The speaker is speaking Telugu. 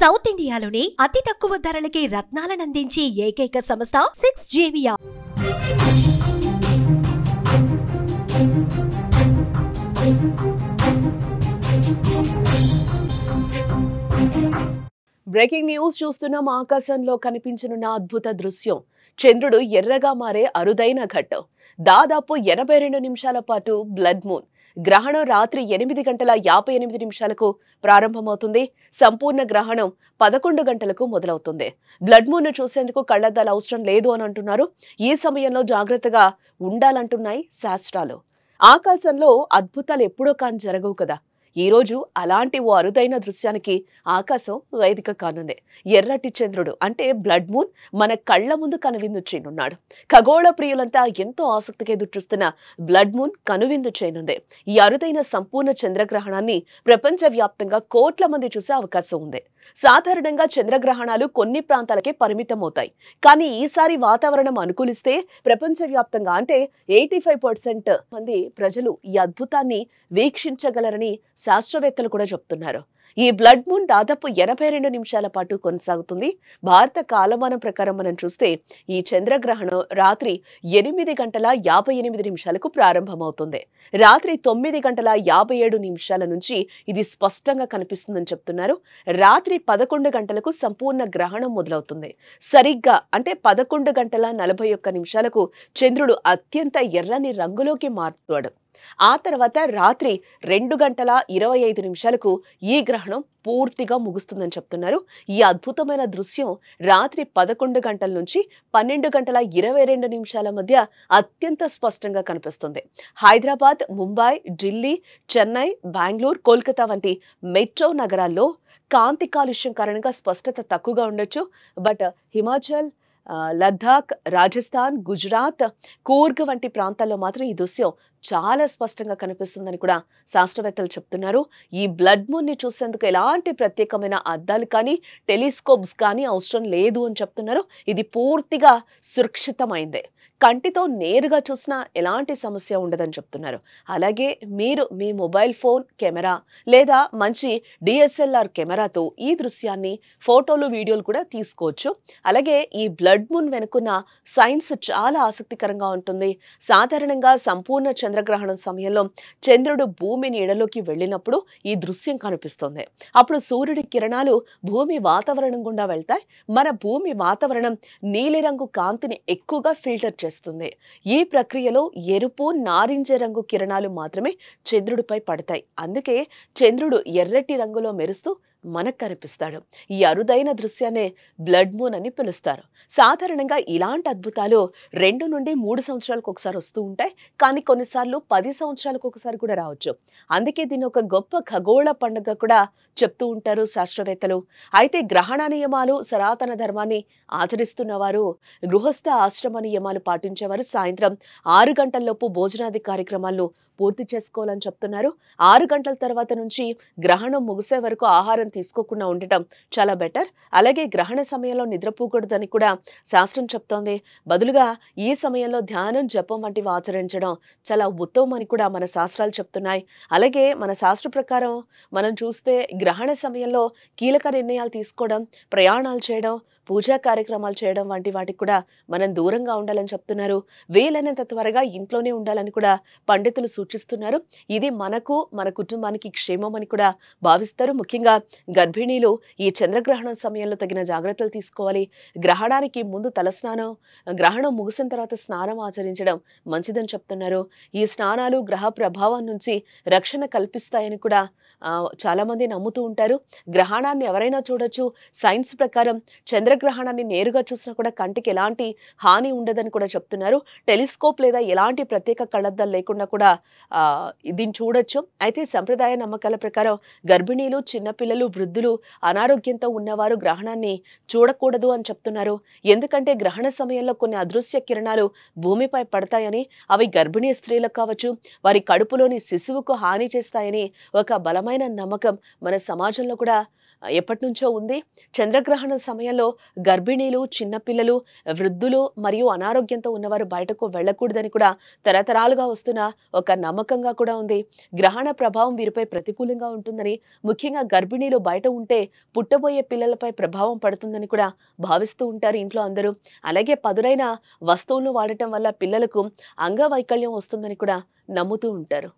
సౌత్ ఇండియాలోనే అతి తక్కువ ధరలకి రత్నాలనందించే ఏకైక సంస్థ 6JVR. బ్రేకింగ్ న్యూస్ చూస్తున్నాం. ఆకాశంలో కనిపించనున్న అద్భుత దృశ్యం. చంద్రుడు ఎర్రగా మారే అరుదైన ఘట్టం. దాదాపు 82 నిమిషాల పాటు బ్లడ్ మూన్ గ్రహణం రాత్రి 8:58 ప్రారంభమవుతుంది. సంపూర్ణ గ్రహణం 11 గంటలకు మొదలవుతుంది. బ్లడ్ మూన్ ను చూసేందుకు కళ్లద్దాలు అవసరం లేదు అని అంటున్నారు. ఈ సమయంలో జాగ్రత్తగా ఉండాలంటున్నాయి శాస్త్రాలు. ఆకాశంలో అద్భుతాలు ఎప్పుడో కాని జరగవు కదా. ఈ రోజు అలాంటి ఓ అరుదైన దృశ్యానికి ఆకాశం వేదిక కానుంది. ఎర్రటి చంద్రుడు అంటే బ్లడ్ మూన్ మన కళ్ల ముందు కనువిందు చేయనున్నాడు. ఖగోళ ప్రియులంతా ఎంతో ఆసక్తిగా ఎదురుచూస్తున్న బ్లడ్ మూన్ కనువిందు చేయనుంది. ఈ అరుదైన సంపూర్ణ చంద్రగ్రహణాన్ని ప్రపంచ వ్యాప్తంగా కోట్ల మంది చూసే అవకాశం ఉంది. సాధారణంగా చంద్రగ్రహణాలు కొన్ని ప్రాంతాలకే పరిమితం అవుతాయి. కానీ ఈసారి వాతావరణం అనుకూలిస్తే ప్రపంచవ్యాప్తంగా అంటే 85% మంది ప్రజలు ఈ అద్భుతాన్ని వీక్షించగలరని శాస్త్రవేత్తలు కూడా చెప్తున్నారు. ఈ బ్లడ్ మూన్ దాదాపు 82 నిమిషాల పాటు కొనసాగుతుంది. భారత కాలమానం ప్రకారం మనం చూస్తే ఈ చంద్రగ్రహణం రాత్రి 8:58 ప్రారంభమవుతుంది. రాత్రి 9:57 నుంచి ఇది స్పష్టంగా కనిపిస్తుందని చెప్తున్నారు. రాత్రి 11 గంటలకు సంపూర్ణ గ్రహణం మొదలవుతుంది. సరిగ్గా అంటే 11:41 చంద్రుడు అత్యంత ఎర్రని రంగులోకి మారుతాడు. ఆ తర్వాత రాత్రి 2:25 ఈ గ్రహణం పూర్తిగా ముగుస్తుందని చెప్తున్నారు. ఈ అద్భుతమైన దృశ్యం రాత్రి 11 గంటల నుంచి 12:22 మధ్య అత్యంత స్పష్టంగా కనిపిస్తుంది. హైదరాబాద్, ముంబై, ఢిల్లీ, చెన్నై, బెంగళూరు, కోల్కతా వంటి మెట్రో నగరాల్లో కాంతి కాలుష్యం కారణంగా స్పష్టత తక్కువగా ఉండొచ్చు. బట్ హిమాచల్, లద్దాఖ్, రాజస్థాన్, గుజరాత్, కూర్గ్ వంటి ప్రాంతాల్లో మాత్రం ఈ దృశ్యం చాలా స్పష్టంగా కనిపిస్తుందని కూడా శాస్త్రవేత్తలు చెప్తున్నారు. ఈ బ్లడ్ మూన్ ని చూసేందుకు ఎలాంటి ప్రత్యేకమైన అద్దాలు కానీ టెలిస్కోప్స్ కానీ అవసరం లేదు అని చెప్తున్నారు. ఇది పూర్తిగా సురక్షితమైందే. కంటితో నేరుగా చూసినా ఎలాంటి సమస్య ఉండదని చెప్తున్నారు. అలాగే మీరు మీ మొబైల్ ఫోన్ కెమెరా లేదా మంచి DSLR కెమెరాతో ఈ దృశ్యాన్ని ఫోటోలు, వీడియోలు కూడా తీసుకోవచ్చు. అలాగే ఈ బ్లడ్ మూన్ వెనుకున్న సైన్స్ చాలా ఆసక్తికరంగా ఉంటుంది. సాధారణంగా సంపూర్ణ చంద్రగ్రహణం సమయంలో చంద్రుడు భూమి నీడలోకి వెళ్ళినప్పుడు ఈ దృశ్యం కనిపిస్తుంది. అప్పుడు సూర్యుడి కిరణాలు భూమి వాతావరణం గుండా వెళ్తాయి. మన భూమి వాతావరణం నీలిరంగు కాంతిని ఎక్కువగా ఫిల్టర్ చేస్తుంది. ఈ ప్రక్రియలో ఎరుపు, నారింజ రంగు కిరణాలు మాత్రమే చంద్రుడిపై పడతాయి. అందుకే చంద్రుడు ఎర్రటి రంగులో మెరుస్తూ మనకు కనిపిస్తాడు. ఈ అరుదైన దృశ్యాన్ని బ్లడ్ మూన్ అని పిలుస్తారు. సాధారణంగా ఇలాంటి అద్భుతాలు 2 నుండి 3 సంవత్సరాలకు ఒకసారి వస్తూ ఉంటాయి. కానీ కొన్నిసార్లు 10 సంవత్సరాలకు ఒకసారి కూడా రావచ్చు. అందుకే దీన్ని ఒక గొప్ప ఖగోళ పండుగ కూడా చెప్తూ ఉంటారు శాస్త్రవేత్తలు. అయితే గ్రహణ నియమాలు, సనాతన ధర్మాన్ని ఆచరిస్తున్న వారు, గృహస్థ ఆశ్రమ నియమాలు పాటించేవారు సాయంత్రం 6 గంటలలోపు భోజనాది కార్యక్రమాలను పూర్తి చేసుకోవాలని చెప్తున్నారు. 6 గంటల తర్వాత నుంచి గ్రహణం ముగిసే వరకు ఆహారం తీసుకోకుండా ఉండటం చాలా బెటర్. అలాగే గ్రహణ సమయంలో నిద్రపోకూడదని కూడా శాస్త్రం చెప్తోంది. బదులుగా ఈ సమయంలో ధ్యానం, జపం వంటివి ఆచరించడం చాలా ఉత్తమం అని కూడా మన శాస్త్రాలు చెప్తున్నాయి. అలాగే మన శాస్త్ర ప్రకారం మనం చూస్తే గ్రహణ సమయంలో కీలక నిర్ణయాలు తీసుకోవడం, ప్రయాణాలు చేయడం, పూజా కార్యక్రమాలు చేయడం వంటి వాటికి కూడా మనం దూరంగా ఉండాలని చెప్తున్నారు. వీలైనంత త్వరగా ఇంట్లోనే ఉండాలని కూడా పండితులు సూచిస్తున్నారు. ఇది మనకు, మన కుటుంబానికి క్షేమం అని కూడా భావిస్తారు. ముఖ్యంగా గర్భిణీలు ఈ చంద్రగ్రహణం సమయంలో తగిన జాగ్రత్తలు తీసుకోవాలి. గ్రహణానికి ముందు తలస్నానం, గ్రహణం ముగిసిన తర్వాత స్నానం ఆచరించడం మంచిదని చెప్తున్నారు. ఈ స్నానాలు గ్రహ ప్రభావం నుంచి రక్షణ కల్పిస్తాయని కూడా చాలా మంది నమ్ముతూ ఉంటారు. గ్రహణాన్ని ఎవరైనా చూడొచ్చు. సైన్స్ ప్రకారం చంద్రగ్రహణాన్ని నేరుగా చూసినా కూడా కంటికి ఎలాంటి హాని ఉండదని కూడా చెప్తున్నారు. టెలిస్కోప్ లేదా ఎలాంటి ప్రత్యేక కళ్లద్దాలు లేకుండా కూడా దీన్ని చూడొచ్చు. అయితే సంప్రదాయ నమ్మకాల ప్రకారం గర్భిణీలు, చిన్నపిల్లలు, వృద్ధులు, అనారోగ్యంతో ఉన్నవారు గ్రహణాన్ని చూడకూడదు అని చెప్తున్నారు. ఎందుకంటే గ్రహణ సమయంలో కొన్ని అదృశ్య కిరణాలు భూమిపై పడతాయని, అవి గర్భిణీ స్త్రీలకు కావచ్చు, వారి కడుపులోని శిశువుకు హాని చేస్తాయని ఒక బలమైన నమ్మకం మన సమాజంలో కూడా ఎప్పటి నుంచో ఉంది. చంద్రగ్రహణం సమయంలో గర్భిణీలు, చిన్నపిల్లలు, వృద్ధులు మరియు అనారోగ్యంతో ఉన్నవారు బయటకు వెళ్ళకూడదని కూడా తరతరాలుగా వస్తున్న ఒక నమ్మకంగా కూడా ఉంది. గ్రహణ ప్రభావం వీరిపై ప్రతికూలంగా ఉంటుందని, ముఖ్యంగా గర్భిణీలు బయట ఉంటే పుట్టబోయే పిల్లలపై ప్రభావం పడుతుందని కూడా భావిస్తూ ఉంటారు ఇంట్లో అందరూ. అలాగే పదునైన వస్తువులను వాడటం వల్ల పిల్లలకు అంగవైకల్యం వస్తుందని కూడా నమ్ముతూ ఉంటారు.